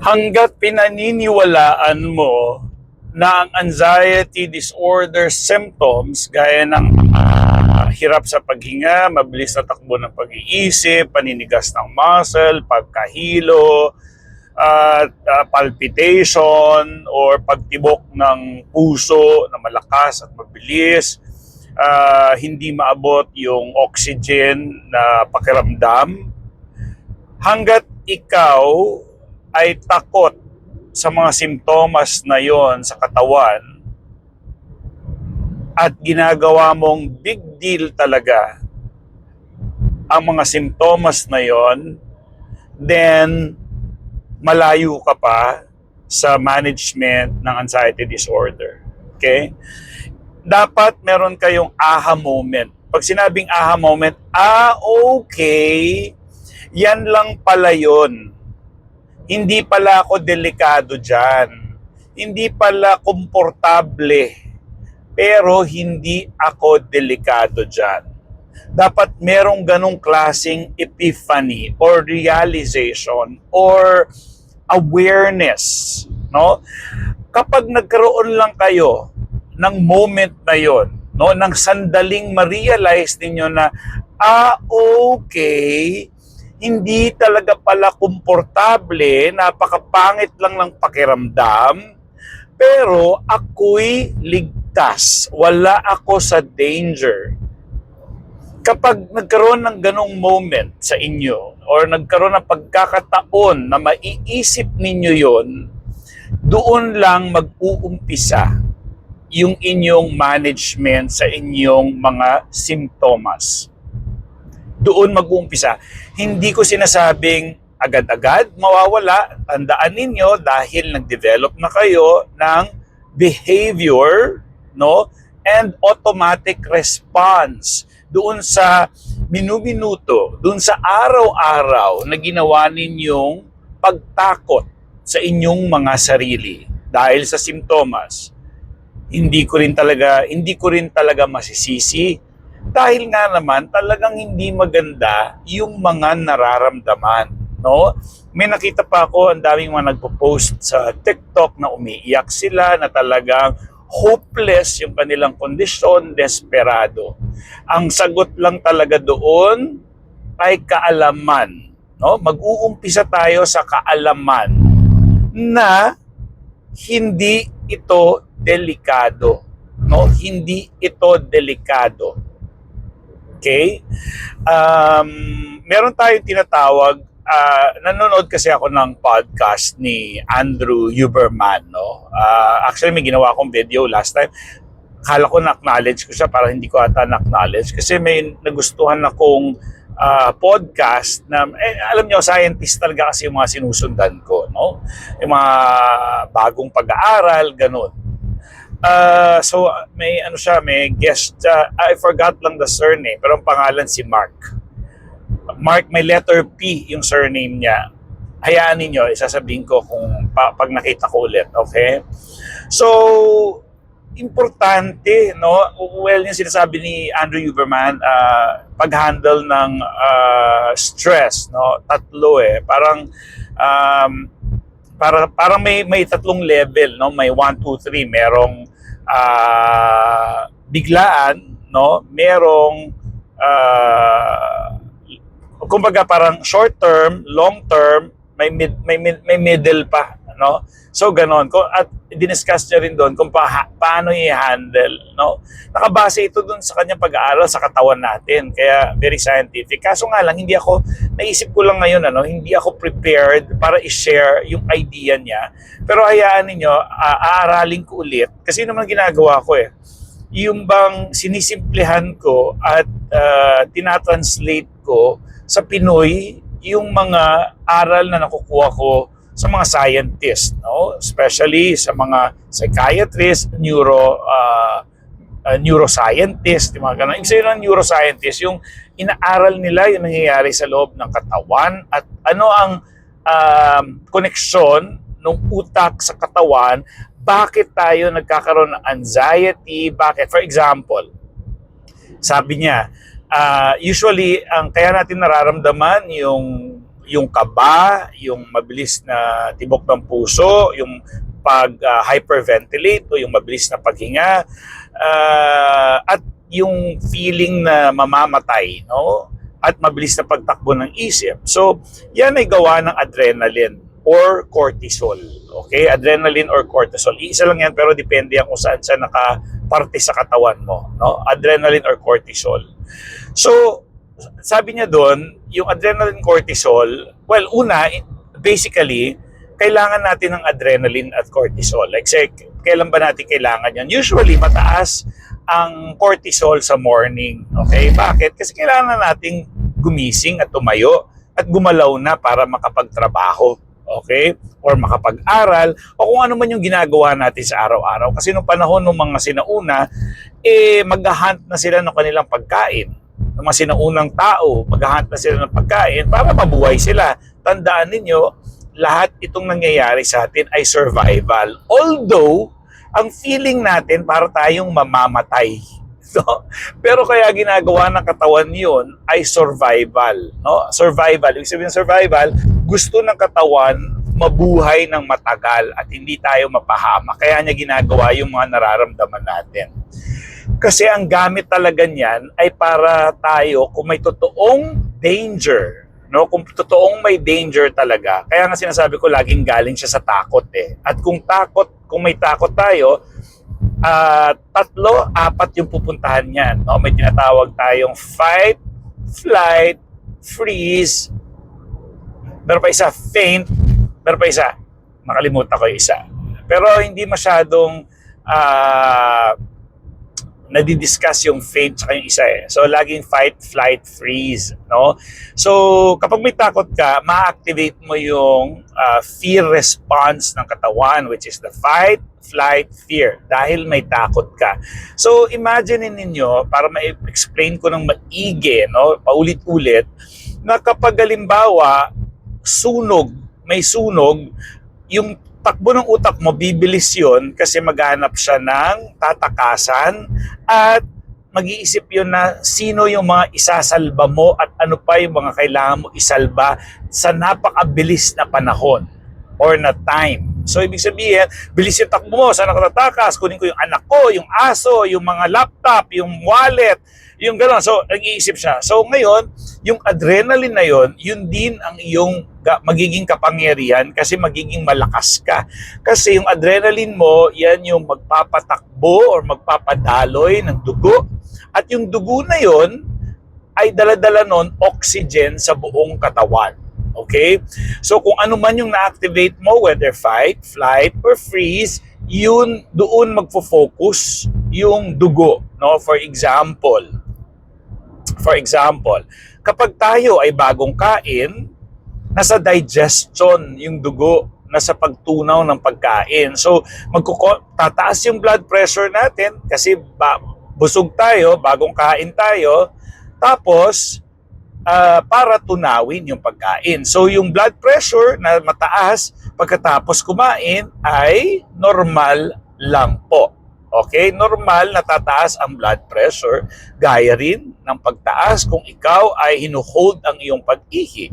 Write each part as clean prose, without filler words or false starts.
Hangga't pinaniniwalaan mo na ang anxiety disorder symptoms gaya ng hirap sa paghinga, mabilis na takbo ng pag-iisip, paninigas ng muscle, pagkahilo, palpitation or pagtibok ng puso na malakas at mabilis, hindi maabot yung oxygen na pakiramdam, hanggat ikaw ay takot sa mga simptomas na yon sa katawan at ginagawa mong big deal talaga ang mga simptomas na yon, then malayo ka pa sa management ng anxiety disorder. Okay? Dapat meron kayong aha moment. Pag sinabing aha moment, okay, yan lang pala yun. Hindi pala ako delikado dyan. Hindi pala komportable. Pero hindi ako delikado dyan. Dapat merong ganong klaseng epiphany or realization or awareness. No? Kapag nagkaroon lang kayo ng moment na yon, no, ng sandaling ma-realize ninyo na, okay, hindi talaga pala komportable, napakapangit lang ng pakiramdam, pero ako'y ligtas, wala ako sa danger. Kapag nagkaroon ng ganong moment sa inyo, or nagkaroon ng pagkakataon na maiisip ninyo yon, doon lang mag-uumpisa yung inyong management sa inyong mga simptomas. Doon mag-uumpisa. Hindi ko sinasabing agad-agad mawawala. Tandaan ninyo dahil nag-develop na kayo ng behavior, no, and automatic response doon sa minu-minuto, doon sa araw-araw na ginawa ninyong pagtakot sa inyong mga sarili dahil sa simptomas. Hindi ko rin talaga masisisi dahil nga naman talagang hindi maganda yung mga nararamdaman, no? May nakita pa ako, ang daming mga nagpo-post sa TikTok na umiiyak sila, na talagang hopeless yung kanilang kondisyon, desperado. Ang sagot lang talaga doon ay kaalaman, no? Mag-uumpisa tayo sa kaalaman na hindi ito delikado, no? Hindi ito delikado. Okay? Meron tayong tinatawag, nanonood kasi ako ng podcast ni Andrew Huberman, no? Actually, may ginawa akong video last time. Akala ko na-acknowledge ko siya, para hindi ko ata na-acknowledge. Kasi may nagustuhan akong podcast na, alam niyo, scientist talaga kasi yung mga sinusundan ko, no? Yung mga bagong pag-aaral, ganun. So may may guest, I forgot lang the surname, pero ang pangalan si Mark. May letter P yung surname niya. Hayaan niyo, isasabihin ko kung pag nakita ko ulit, okay? So importante, no? Well, yung sinasabi ni Andrew Huberman, pag-handle ng stress, no? Tatlo parang may tatlong level, no? May 1, 2, 3, merong biglaan, no? Merong kumbaga parang short term, long term, may middle pa, no? So ganon. At diniscuss niya rin doon kung paano i-handle, no? Nakabase ito doon sa kanyang pag-aaral sa katawan natin, kaya very scientific. Kaso nga lang, naisip ko lang ngayon, hindi ako prepared para i-share yung idea niya. Pero hayaan ninyo, aaralin ko ulit. Kasi yun naman ginagawa ko yung bang sinisimplihan ko at tinatranslate ko sa Pinoy yung mga aral na nakukuha ko sa mga scientists, no? Especially sa mga psychiatrists, neuroscientists, yung mga ganun. Isa yun ang neuroscientist, yung inaaral nila yung nangyayari sa loob ng katawan at ano ang koneksyon ng utak sa katawan, bakit tayo nagkakaroon ng anxiety, bakit. For example, sabi niya, usually, ang kaya natin nararamdaman yung yung kaba, yung mabilis na tibok ng puso, yung hyperventilate o yung mabilis na paghinga, at yung feeling na mamamatay, no? At mabilis na pagtakbo ng isip. So, yan ay gawa ng adrenaline or cortisol. Okay? Adrenaline or cortisol. Isa lang yan pero depende yan kung saan siya nakaparte sa katawan mo. No? Adrenaline or cortisol. So, sabi niya doon, yung adrenaline cortisol, well, una, basically, kailangan natin ng adrenaline at cortisol. Like, say, kailan ba natin kailangan yan? Usually, mataas ang cortisol sa morning. Okay? Bakit? Kasi kailangan nating gumising at tumayo at gumalaw na para makapagtrabaho. Okay? Or makapag-aral o kung ano man yung ginagawa natin sa araw-araw. Kasi nung panahon ng mga sinauna, mag-hunt na sila ng kanilang pagkain. Ng mga sinaunang tao, mag-hunt na sila ng pagkain para mabuhay sila. Tandaan ninyo, lahat itong nangyayari sa atin ay survival. Although, ang feeling natin para tayong mamamatay. So, pero kaya ginagawa ng katawan yun ay survival. No? Survival. Ibig sabihin survival, gusto ng katawan mabuhay ng matagal at hindi tayo mapahama. Kaya niya ginagawa yung mga nararamdaman natin. Kasi ang gamit talaga niyan ay para tayo kung may totoong danger. No, kung totoong may danger talaga. Kaya nga sinasabi ko laging galing siya sa takot eh. At kung may takot tayo, 3, 4 yung pupuntahan niyan. No, may tinatawag tayong fight, flight, freeze. Meron pa isa, faint. Meron pa isa, nakalimutan ko yung isa. Pero hindi masyadong nadidiscuss yung faint sa yung isa eh. So, laging fight, flight, freeze. No? So, kapag may takot ka, ma-activate mo yung fear response ng katawan, which is the fight, flight, fear. Dahil may takot ka. So, imagine ninyo, para ma-explain ko ng maigi, no? Paulit-ulit, na kapag halimbawa, may sunog, yung takbo ng utak mo, bibilis yun kasi maghanap siya ng tatakasan at mag-iisip yun na sino yung mga isasalba mo at ano pa yung mga kailangan mo isalba sa napakabilis na panahon or na time. So, ibig sabihin, bilis yung takbo mo, saan ako tatakas, kunin ko yung anak ko, yung aso, yung mga laptop, yung wallet, yung gano'n. So, nag-iisip siya. So, ngayon, yung adrenaline na yun din ang iyong magiging kapangyarihan kasi magiging malakas ka. Kasi yung adrenaline mo, yan yung magpapatakbo or magpapadaloy ng dugo. At yung dugo na yun ay dala-dala nun oxygen sa buong katawan. Okay? So kung ano man yung na-activate mo, whether fight, flight, or freeze, yun doon magfo-focus yung dugo. No? For example, kapag tayo ay bagong kain, nasa digestion yung dugo, nasa pagtunaw ng pagkain. So, tataas yung blood pressure natin kasi busog tayo, bagong kain tayo, tapos para tunawin yung pagkain. So, yung blood pressure na mataas pagkatapos kumain ay normal lang po. Okay? Normal na tataas ang blood pressure, gaya rin ng pagtaas kung ikaw ay hinuhold ang iyong pag-ihi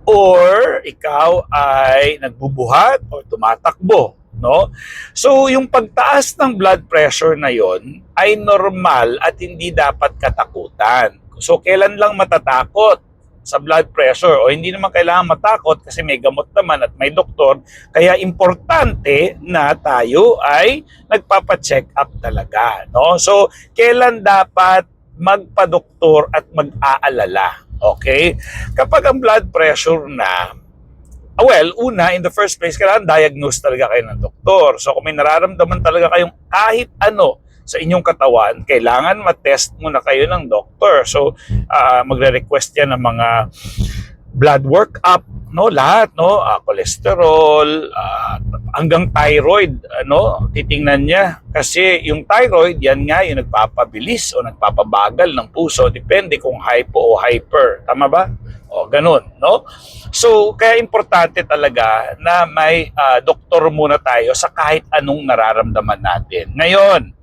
or ikaw ay nagbubuhat o tumatakbo. No? So, yung pagtaas ng blood pressure na yon ay normal at hindi dapat katakutan. So, kailan lang matatakot sa blood pressure o hindi naman kailangan matakot kasi may gamot naman at may doktor. Kaya importante na tayo ay nagpapa-check up talaga. No? So, kailan dapat magpa-doktor at mag-aalala? Okay? Kapag ang blood pressure na, well, una, in the first place, kailangan diagnose talaga kayo ng doktor. So, kung may nararamdaman talaga kayong kahit ano sa inyong katawan, kailangan matest muna kayo ng doktor. So, magre-request yan ng mga blood workup, no? Lahat, no? Cholesterol, hanggang thyroid, no? Titingnan niya. Kasi yung thyroid, yan nga yung nagpapabilis o nagpapabagal ng puso. Depende kung hypo o hyper. Tama ba? O, ganun, no? So, kaya importante talaga na may doktor muna tayo sa kahit anong nararamdaman natin. Ngayon,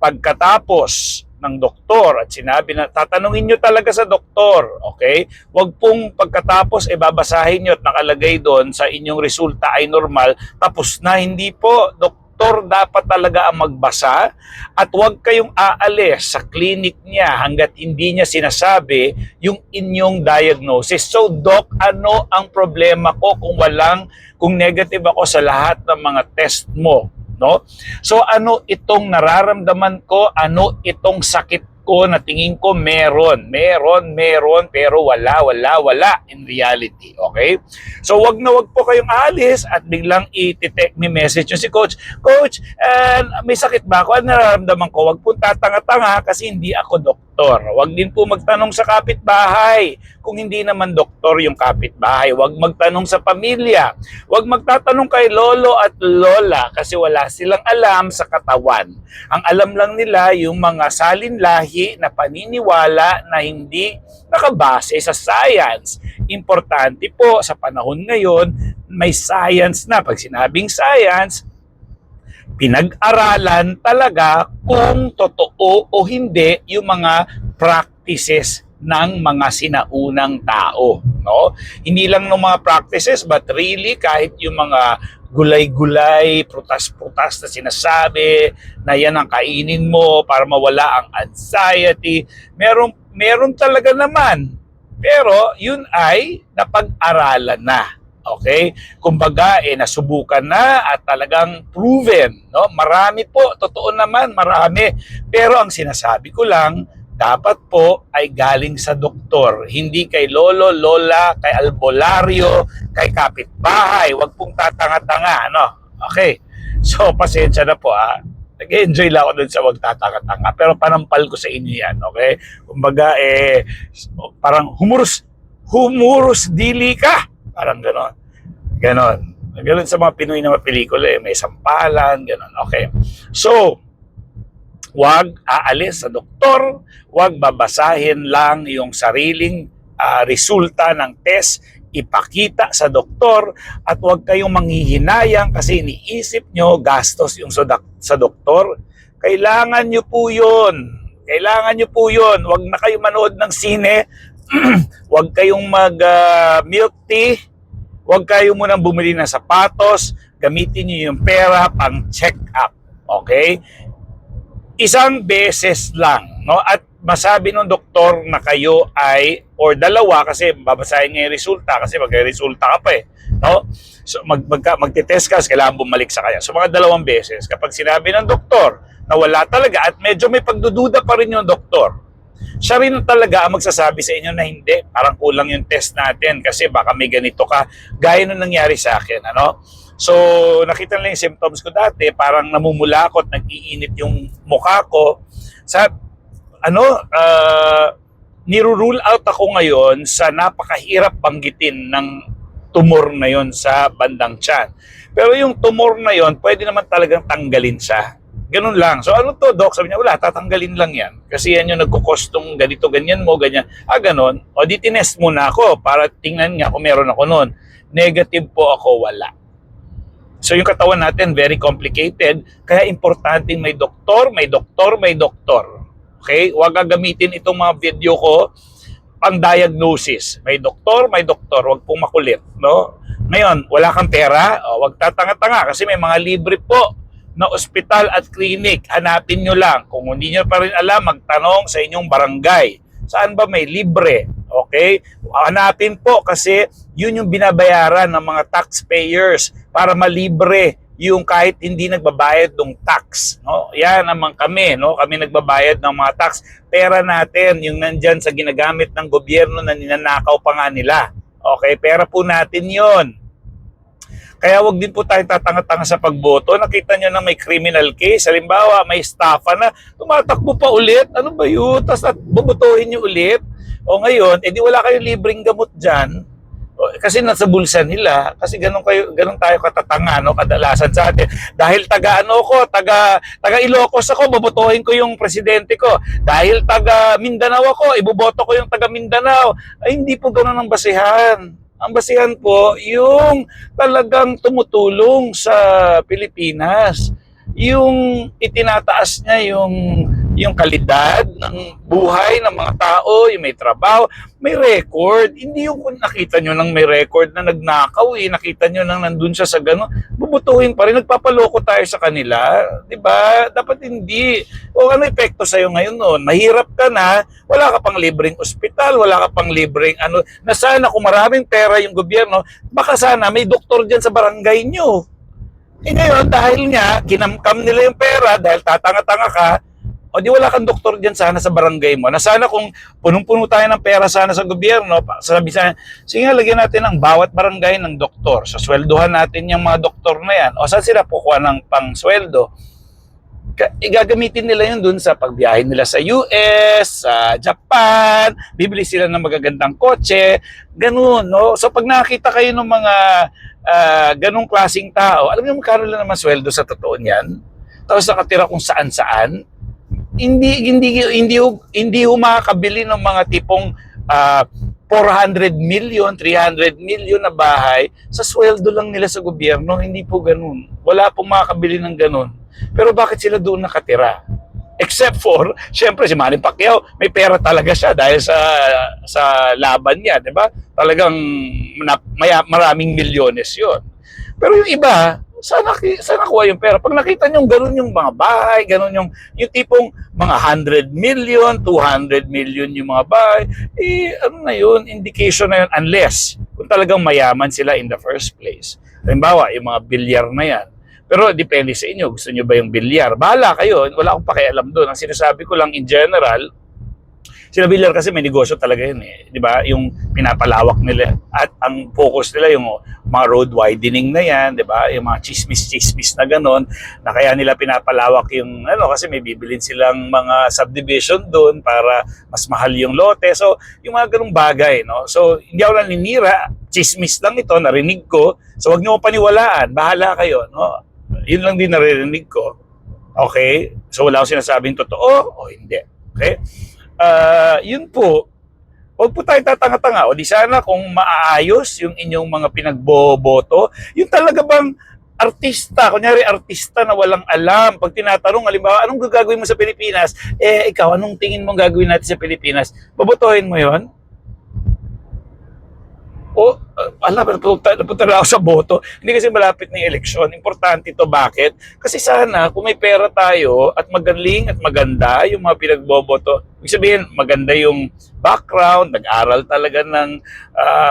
pagkatapos ng doktor at sinabi na tatanungin nyo talaga sa doktor, okay? Huwag pong pagkatapos babasahin nyo at nakalagay doon sa inyong resulta ay normal, tapos na. Hindi po, doktor dapat talaga ang magbasa at huwag kayong aalis sa clinic niya hanggat hindi niya sinasabi yung inyong diagnosis. So, Doc, ano ang problema ko kung negative ako sa lahat ng mga test mo? No? So ano itong nararamdaman ko, ano itong sakit ko na tingin ko meron, pero wala in reality, okay? So wag na wag po kayong aalis at biglang i-text me message nyo si Coach, Coach, may sakit ba ako? Ano nararamdaman ko? Wag po tatanga-tanga kasi hindi ako doktor. Wag din po magtanong sa kapitbahay kung hindi naman doktor yung kapitbahay. Wag magtanong sa pamilya. Wag magtatanong kay lolo at lola kasi wala silang alam sa katawan. Ang alam lang nila yung mga salinlahi na paniniwala na hindi nakabase sa science. Importante po sa panahon ngayon, may science na. Pag sinabing science, pinag-aralan talaga kung totoo o hindi yung mga practices ng mga sinaunang tao, no? Hindi lang ng mga practices but really kahit yung mga gulay-gulay, prutas-prutas na sinasabi na yan ang kainin mo para mawala ang anxiety, meron talaga naman. Pero yun ay napag-aralan na. Okay? Kumbaga, nasubukan na at talagang proven. No? Marami po, totoo naman, marami. Pero ang sinasabi ko lang, dapat po ay galing sa doktor. Hindi kay lolo, lola, kay albularyo, kay kapitbahay. Huwag pong tatanga-tanga. No? Okay? So, pasensya na po ha. Nag-enjoy lang ako dun sa wag tatanga-tanga. Pero panampal ko sa inyo yan. Okay? Kumbaga, parang humurus dili ka. Parang ganon. Ganon sa mga Pinoy na mga pelikula, may sampalan, ganon. Okay. So, wag aalis sa doktor, wag babasahin lang yung sariling resulta ng test, ipakita sa doktor, at wag kayong manghihinayang kasi iniisip nyo gastos yung sa doktor. Kailangan nyo po yun. Wag na kayo manood ng sine, wag kayong mag-milk tea, huwag kayo munang bumili ng sapatos, gamitin niyo yung pera pang check-up. Okay? Isang beses lang, no? At masabi ng doktor na kayo ay, or dalawa kasi babasahin niya yung resulta kasi mag-resulta ka pa no? So magte-test ka, kailangan bumalik sa kanya. So mga 2 beses. Kapag sinabi ng doktor na wala talaga at medyo may pagdududa pa rin yung doktor, siya rin talaga ang magsasabi sa inyo na hindi, parang kulang yung test natin kasi baka may ganito ka. Gaya nung nangyari sa akin, ano? So, nakita lang yung symptoms ko dati, parang namumulakot, nag-iinit yung mukha ko. Nirurule out ako ngayon sa napakahirap banggitin ng tumor na yon sa bandang tiyan. Pero yung tumor na yon, pwede naman talagang tanggalin siya. Ganun lang. So ano to, Doc? Sabi niya, wala, tatanggalin lang yan. Kasi yan yung nagkukostong ganito, ganyan mo, ganyan. Ganun. O di tinest muna ako para tingnan nga kung meron ako nun. Negative po ako, wala. So yung katawan natin, very complicated. Kaya importanteng may doktor. Okay? Huwag gagamitin itong mga video ko pang diagnosis. May doktor. Huwag pong makulit. No? Ngayon, wala kang pera, huwag tatanga-tanga kasi may mga libre po na ospital at clinic. Hanapin nyo lang. Kung hindi nyo pa rin alam, magtanong sa inyong barangay. Saan ba may libre? Okay? Hanapin po kasi yun yung binabayaran ng mga taxpayers para malibre yung kahit hindi nagbabayad ng tax. No? Yan naman kami. No? Kami nagbabayad ng mga tax. Pera natin, yung nandyan sa ginagamit ng gobyerno na ninanakaw pa nga nila. Okay? Pera po natin yon. Kaya wag din po tayong tatanga-tanga sa pagboto. Nakita nyo na may criminal case. Halimbawa, may estafa na tumatakbo pa ulit. Ano ba yun? Tapos bubutuhin nyo ulit. O ngayon, di wala kayong libreng gamot dyan. Kasi nasa bulsa nila. Kasi ganun tayo katatanga, no? Kadalasan sa atin. Dahil taga Ilocos ako, bobotohin ko yung presidente ko. Dahil taga Mindanao ako, iboboto ko yung taga Mindanao. Ay, hindi po ganun ang basihan. Ang basihan po, yung talagang tumutulong sa Pilipinas. Yung itinataas niya yung kalidad ng buhay ng mga tao, yung may trabaho, may record. Hindi yung kung nakita nyo nang may record na nagnakaw, nakita nyo nang nandun siya sa gano'n, bubutuhin pa rin, nagpapaloko tayo sa kanila. Diba? Dapat hindi. O ano epekto sa'yo ngayon noon? Mahirap ka na, wala ka pang libreng ospital, wala ka pang libreng ano, na sana kung maraming pera yung gobyerno, baka sana may doktor dyan sa barangay nyo. Ngayon, dahil nga, kinamkam nila yung pera, dahil tatanga-tanga ka, o di wala kang doktor dyan sana sa barangay mo, na sana kung punong-puno tayo ng pera sana sa gobyerno, sabi sana, sige nga, lagyan natin ang bawat barangay ng doktor, so sweldohan natin yung mga doktor na yan, o saan sila kukuha ng pang-sweldo? Igagamitin nila yun dun sa pagbiyahin nila sa US, sa Japan, bibili sila ng magagandang kotse, ganun, no? So pag nakita kayo ng mga ganung klaseng tao, alam niyo magkano lang naman sweldo sa totoo niyan? Tapos nakatira kung saan-saan, hindi makakabili ng mga tipong 400 million, 300 million na bahay sa sweldo lang nila sa gobyerno. Hindi po ganun. Wala pong makakabili ng ganun. Pero bakit sila doon nakatira? Except for, syempre si Manny Pacquiao, may pera talaga siya dahil sa laban niya, di ba? Talagang maraming milyones yon. Pero yung iba, saan nakuha yung pera? Pag nakita nyo ganun yung mga bahay, ganun yung tipong mga 100 million, 200 million yung mga bahay, ano na yun, indication na yun, unless kung talagang mayaman sila in the first place. Halimbawa, yung mga bilyar na yan. Pero depende sa inyo, gusto nyo ba yung bilyar? Bahala kayo, wala akong pakialam doon. Ang sinasabi ko lang in general, sila bilyar kasi may negosyo talaga yun eh. Di ba? Yung pinapalawak nila. At ang focus nila yung mga road widening na yan, di ba? Yung mga chismis na ganon, na kaya nila pinapalawak yung kasi may bibilin silang mga subdivision doon para mas mahal yung lote. So, yung mga ganong bagay, no? So, hindi ako naninira, chismis lang ito, narinig ko. So, wag niyo ko paniwalaan, bahala kayo, no? Yun lang din naririnig ko. Okay? So, wala akong sinasabing totoo o hindi. Okay? Yun po, huwag po tayo tatanga-tanga. O di sana kung maaayos yung inyong mga pinagboboto, yung talaga bang artista, kunyari artista na walang alam, pag tinatanong, halimbawa, anong gagawin mo sa Pilipinas? Ikaw, anong tingin mong gagawin natin sa Pilipinas? Babotohin mo yon? Napunta na ako sa boto. Hindi kasi malapit na yung eleksyon. Importante ito. Bakit? Kasi sana, kung may pera tayo at magaling at maganda yung mga pinagboboto, ibig sabihin, maganda yung background, nag-aral talaga ng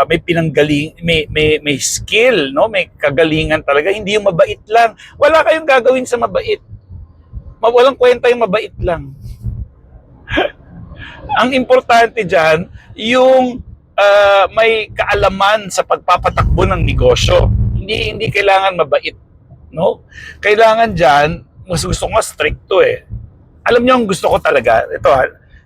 may pinanggaling, may skill, no? May kagalingan talaga. Hindi yung mabait lang. Wala kayong gagawin sa mabait. Walang kwenta yung mabait lang. Ang importante dyan, yung may kaalaman sa pagpapatakbo ng negosyo. Hindi kailangan mabait, no? Kailangan diyan, mas gusto ko stricto eh. Alam niyo ang gusto ko talaga, ito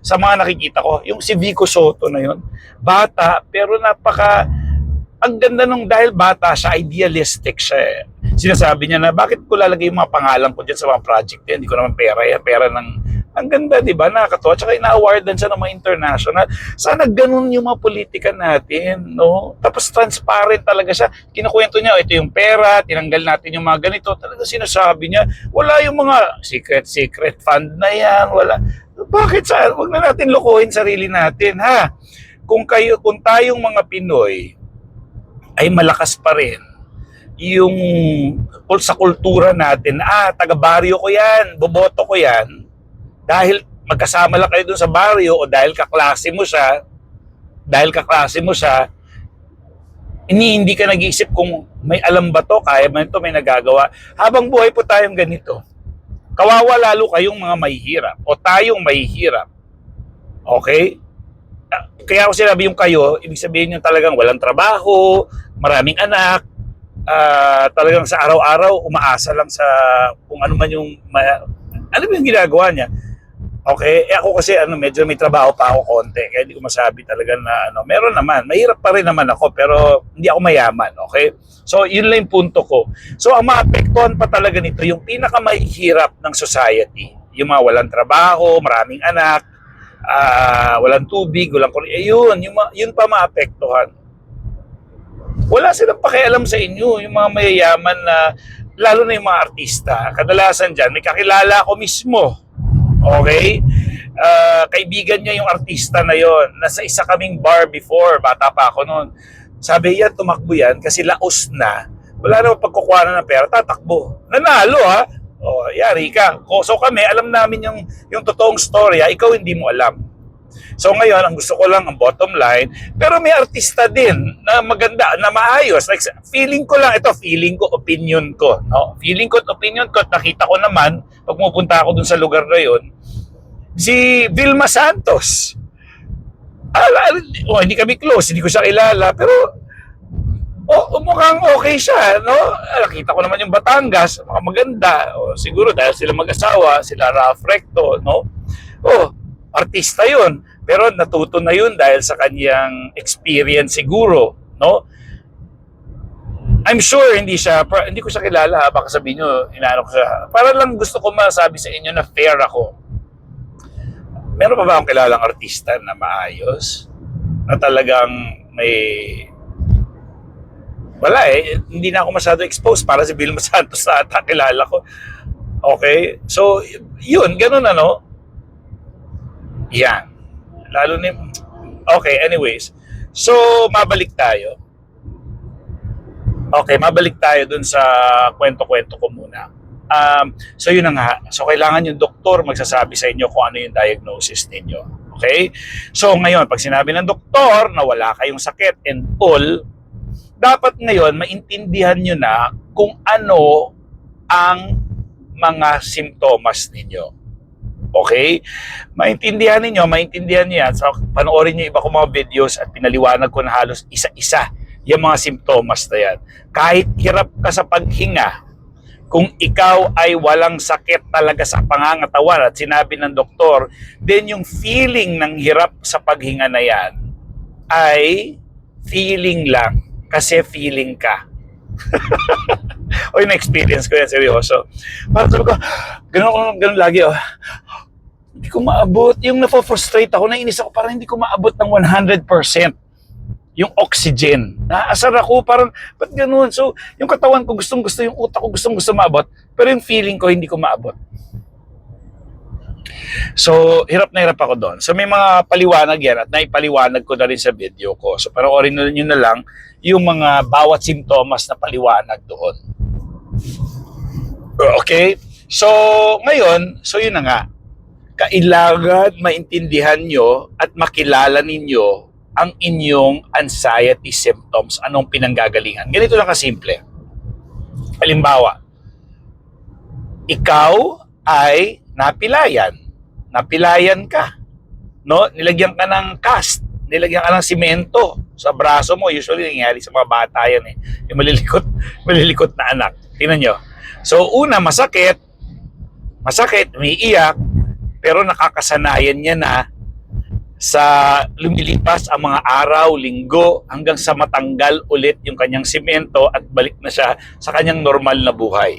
sa mga nakikita ko, yung si Vico Soto na yun, bata pero ang ganda nung dahil bata siya, idealistic siya eh. Sinasabi niya na bakit ko lalagay yung mga pangalan ko dyan sa mga project yan, hindi ko naman pera yan, pera ng ang ganda, di ba? Nakakatawa. Tsaka ina-awardan siya ng mga international. Sana ganun yung mga politika natin, no? Tapos transparent talaga siya. Kinukwento niya, ito yung pera, tinanggal natin yung mga ganito. Talaga sinasabi niya, wala yung mga secret fund na yan, wala. Bakit sa? Huwag na natin lokohin sarili natin, ha? Kung tayong mga Pinoy ay malakas pa rin yung sa kultura natin, taga-baryo ko yan, boboto ko yan, dahil magkasama lang kayo dun sa baryo o dahil kaklase mo siya, hindi ka nag-iisip kung may alam ba to, kaya ba ito, may nagagawa. Habang buhay po tayong ganito, kawawa lalo kayong mga mahihirap o tayong mahihirap. Okay? Kaya ako sinabi yung kayo, ibig sabihin yung talagang walang trabaho, maraming anak, talagang sa araw-araw umaasa lang sa kung ano man yung ano yung ginagawa niya. Okay, ako kasi medyo may trabaho pa ako konti, kaya hindi ko masabi talaga na meron naman, mahirap pa rin naman ako pero hindi ako mayaman, okay? So yun lang yung punto ko. So ang maapektuhan pa talaga nito yung pinakamahihirap ng society, yung mga walang trabaho, maraming anak, walang tubig, walang kuryente, yun pa maapektuhan. Wala silang pakialam sa inyo, yung mga mayayaman na, lalo na yung mga artista. Kadalasan dyan, may kakilala ako mismo. Okay? kaibigan niya yung artista na yon. Nasa isa kaming bar before, bata pa ako noon. Sabi yan, tumakbo yan kasi laos na. Wala naman pagkukuha na ng pera, tatakbo. Nanalo ha. O, yari ka. So kami, alam namin yung totoong storya, ikaw hindi mo alam. So ngayon, ang gusto ko lang, ang bottom line, pero may artista din na maganda, na maayos. Like, feeling ko lang, ito, feeling ko, opinion ko. No? Feeling ko at opinion ko, at nakita ko naman, pag pupunta ako dun sa lugar na yun, si Vilma Santos. Hindi kami close, hindi ko siya kilala, pero mukhang okay siya, no? Nakita ko naman yung Batangas, maganda. Siguro dahil sila mag-asawa, sila Ralph Recto, no? Artista yun. Pero natuto na yun dahil sa kanyang experience siguro, no? I'm sure hindi ko siya kilala, baka sabihin nyo, inaano ko siya. Para lang gusto ko masabi sa inyo na fair ako. Meron pa ba akong kilalang artista na maayos? Na talagang may... Wala hindi na ako masyado exposed para si Vilma Santos na ata kilala ko. Okay? So, yun, ganun ano. Yan. Lalo ni... Okay, anyways. So, mabalik tayo. Okay, mabalik tayo dun sa kwento-kwento ko muna. So, yun na nga. So, kailangan yung doktor magsasabi sa inyo kung ano yung diagnosis ninyo. Okay? So, ngayon, pag sinabi ng doktor na wala kayong sakit and all, dapat ngayon, maintindihan nyo na kung ano ang mga simptomas ninyo. Okay? Maintindihan nyo yan. So, panoorin nyo iba kong mga videos at pinaliwanag ko na halos isa-isa yung mga simptomas na yan. Kahit hirap ka sa paghinga, kung ikaw ay walang sakit talaga sa pangangatawan at sinabi ng doktor, then yung feeling ng hirap sa paghinga na yan ay feeling lang. Kasi feeling ka. Na-experience ko yan, seryoso. Parang sabi ko, ganun lagi. Hindi ko maabot. Yung na-frustrate ako, nainis ako, parang hindi ko maabot ng 100% yung oxygen. Naasar ako, parang, ba't ganun? So, yung katawan ko gustong-gusto, yung utak ko gustong-gusto maabot, pero yung feeling ko hindi ko maabot. So, hirap na hirap ako doon. So, may mga paliwanag yan at naipaliwanag ko na rin sa video ko. So, panoorin nyo na lang yung mga bawat simptomas na paliwanag doon. Okay? So, ngayon, yun na nga. Kailangan maintindihan nyo at makilala ninyo ang inyong anxiety symptoms. Anong pinanggagalingan? Ganito lang kasimple. Halimbawa, ikaw ay napilayan. Napilayan ka. No? Nilagyan ka ng cast. Nilagyan ka ng simento sa braso mo. Usually, nangyayari sa mga bata yan eh. Yung malilikot na anak. Tingnan nyo. So, una, masakit, umiiyak, pero nakakasanayan niya na sa lumilipas ang mga araw, linggo, hanggang sa matanggal ulit yung kanyang simento at balik na siya sa kanyang normal na buhay.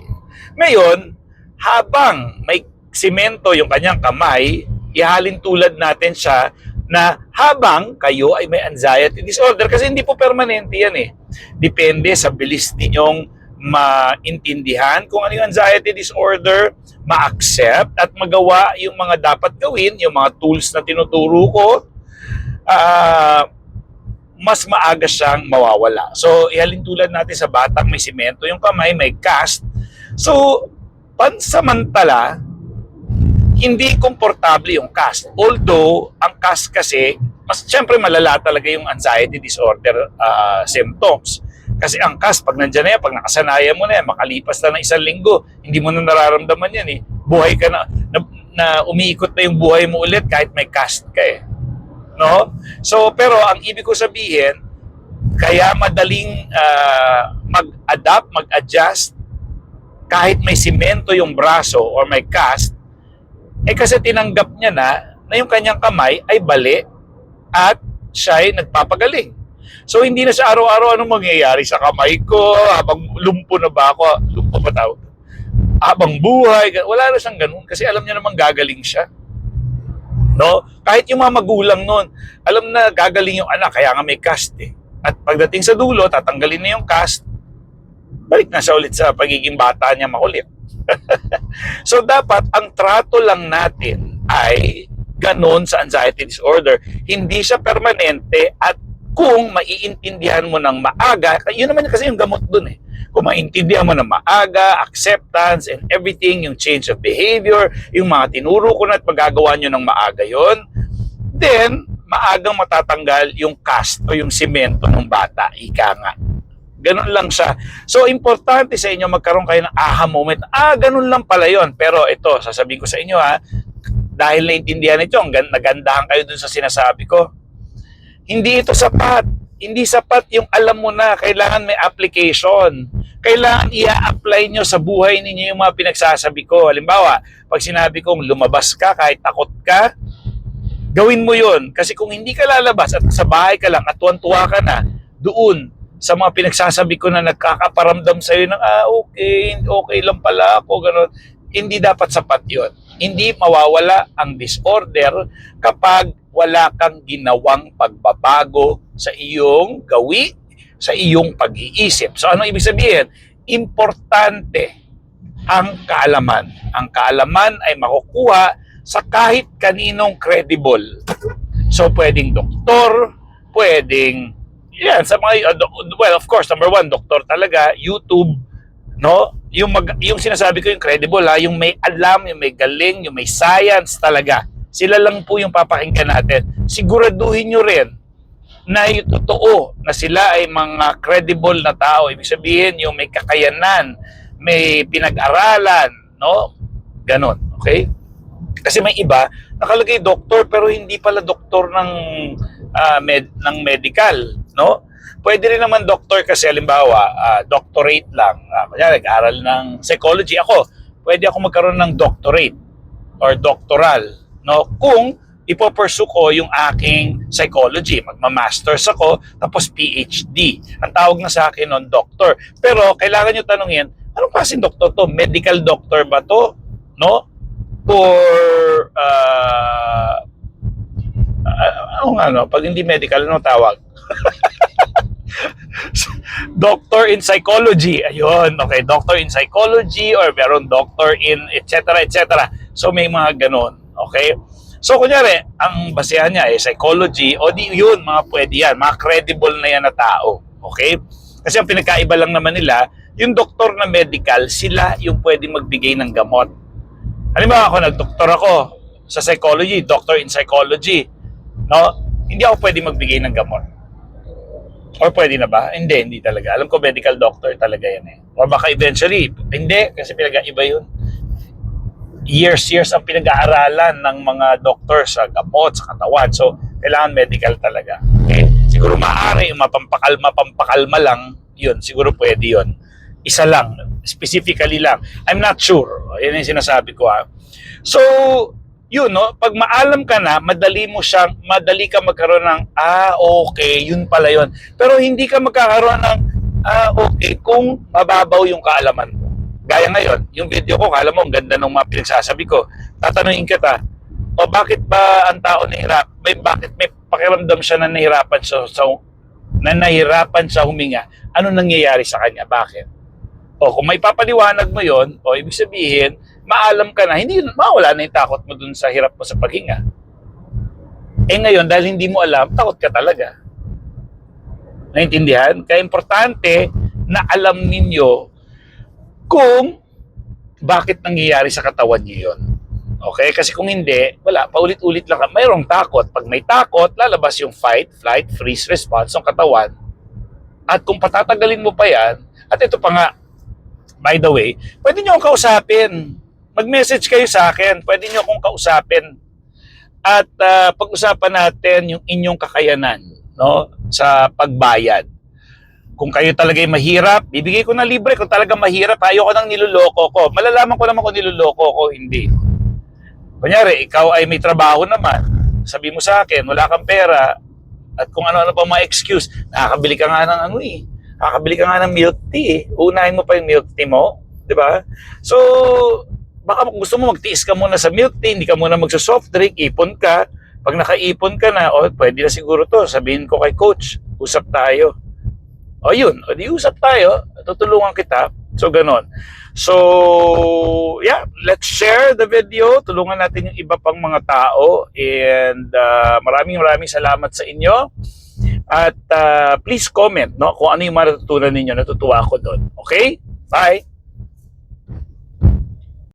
Ngayon, habang may simento yung kanyang kamay, ihalin tulad natin siya na habang kayo ay may anxiety disorder, kasi hindi po permanente yan eh. Depende sa bilis ninyong maintindihan kung ano yung anxiety disorder, ma-accept at magawa yung mga dapat gawin, yung mga tools na tinuturo ko, mas maaga siyang mawawala. So, ihalin tulad natin sa batang may simento yung kamay, may cast. So, pansamantala, hindi komportable yung cast. Although, ang cast kasi, siyempre malala talaga yung anxiety disorder symptoms. Kasi ang cast, pag nandiyan na yan, pag nakasanayan mo na yan, makalipas na ng 1 linggo, hindi mo na nararamdaman yan eh. Buhay ka na umiikot na yung buhay mo ulit kahit may cast ka eh. No? So, pero ang ibig ko sabihin, kaya madaling mag-adapt, mag-adjust, kahit may simento yung braso or may cast, kasi tinanggap niya na yung kanyang kamay ay bali at siya ay nagpapagaling. So, hindi na siya araw-araw anong mangyayari sa kamay ko, habang lumpo na ba ako, lumpo ba tawag? Habang buhay, wala na siyang ganun kasi alam niya naman gagaling siya. No? Kahit yung mga magulang nun, alam na gagaling yung anak, kaya nga may cast eh. At pagdating sa dulo, tatanggalin na yung cast, balik na siya ulit sa pagiging bata niya makulit. So, dapat ang trato lang natin ay ganon sa anxiety disorder. Hindi siya permanente at kung maiintindihan mo ng maaga, yun naman kasi yung gamot dun eh. Kung maintindihan mo ng maaga, acceptance and everything, yung change of behavior, yung mga tinuro ko na at magagawa nyo ng maaga yon, then maagang matatanggal yung cast o yung simento ng bata, ika nga. Ganun lang siya. So, importante sa inyo magkaroon kayo ng aha moment. Ganun lang pala yon. Pero ito, sasabihin ko sa inyo dahil naintindihan ito, nagandahan kayo dun sa sinasabi ko. Hindi ito sapat. Hindi sapat yung alam mo na. Kailangan may application. Kailangan i-apply nyo sa buhay ninyo yung mga pinagsasabi ko. Halimbawa, pag sinabi kong lumabas ka kahit takot ka, gawin mo yun. Kasi kung hindi ka lalabas at sa bahay ka lang at tuwan-tuwa ka na doon sa mga pinagsasabi ko na nagkakaparamdam sa'yo ng okay lang pala ako, gano'n. Hindi dapat sapat yun. Hindi mawawala ang disorder kapag wala kang ginawang pagbabago sa iyong gawi, sa iyong pag-iisip. So ano ibig sabihin? Importante ang kaalaman. Ang kaalaman ay makukuha sa kahit kaninong credible. So pwedeng doktor, pwedeng yan sa mga well, of course, number one, doktor talaga, YouTube, no? Yung sinasabi ko yung credible yung may alam, yung may galing, yung may science talaga. Sila lang po yung papakinggan natin. Siguraduhin nyo rin na yung totoo na sila ay mga credible na tao. Ibig sabihin, yung may kakayanan, may pinag-aralan, no? Ganon, okay? Kasi may iba, nakalagay doktor pero hindi pala doktor ng medical, no? Pwede rin naman doktor kasi halimbawa, doctorate lang. Kanya nag-aral ng psychology ako. Pwede ako magkaroon ng doctorate or doctoral, no? Kung ipo-pursue ko yung aking psychology, magma-masters ako, tapos PhD. Ang tawag na sa akin nun, doctor. Pero kailangan nyo tanungin, anong klaseng doktor to? Medical doctor ba to? No? Or pag hindi medical, ano tawag? Doctor in psychology. Ayun, okay, doctor in psychology or meron doctor in etc. So may mga ganon, okay? So kunyari, ang basehan niya ay psychology o di yun, mga pwede yan, mga credible na yan na tao, okay? Kasi ang pinagkaiba lang naman nila, yung doktor na medical, sila yung pwede magbigay ng gamot. Halimbawa ako, nagdoktor ako sa psychology, doctor in psychology, no? Hindi ako pwede magbigay ng gamot. Or pwede na ba? Hindi talaga. Alam ko medical doctor talaga yan eh. Or baka eventually, hindi, kasi pinag-iba yun. Years ang pinag-aaralan ng mga doctor sa gamot, sa katawan. So, kailangan medical talaga. Okay? Siguro maaari, mapampakalma lang, yun, siguro pwede yun. Isa lang, specifically lang. I'm not sure. Yan yung sinasabi ko So, yun, no? Pag maalam ka na, madali ka magkaroon ng, okay, yun pala yun. Pero hindi ka magkakaroon ng, okay, kung mababaw yung kaalaman mo. Gaya ngayon, yung video ko, kala mo, ang ganda ng mga pinagsasabi ko. Tatanungin kita, bakit ba ang tao nahirap? Bakit may pakiramdam siya na nahirapan sa huminga? Ano nangyayari sa kanya? Bakit? Kung may papaliwanag mo yon, ibig sabihin, maalam ka na, hindi mawala na yung takot mo dun sa hirap mo sa paghinga. Ngayon, dahil hindi mo alam, takot ka talaga. Naintindihan? Kaya importante na alam ninyo kung bakit nangyayari sa katawan niyo yun. Okay? Kasi kung hindi, wala, paulit-ulit lang ka. Mayroong takot. Pag may takot, lalabas yung fight, flight, freeze response ng katawan. At kung patatagalin mo pa yan, at ito pa nga, by the way, pwede nyo akong kausapin. Mag-message kayo sa akin. Pwede nyo akong kausapin. At pag-usapan natin yung inyong kakayanan, no, sa pagbayad. Kung kayo talaga mahirap, bibigay ko na libre. Kung talaga mahirap, ayoko nang niloloko ko. Malalaman ko naman kung niloloko ko, hindi. Kunyari, ikaw ay may trabaho naman. Sabi mo sa akin, wala kang pera. At kung ano-ano pa mga excuse, nakakabili ka nga ng nakakabili ka nga ng milk tea. Unahin mo pa yung milk tea mo. Diba? So, baka gusto mo magtiis ka muna sa milk tea, hindi ka muna magsa-soft drink, ipon ka. Pag nakaipon ka na, pwede na siguro to. Sabihin ko kay coach, usap tayo. Yun, di usap tayo, tutulungan kita. So, ganon. So, yeah, let's share the video. Tulungan natin yung iba pang mga tao. And maraming salamat sa inyo. At please comment, no, kung ano yung matutunan ninyo. Natutuwa ako doon. Okay? Bye!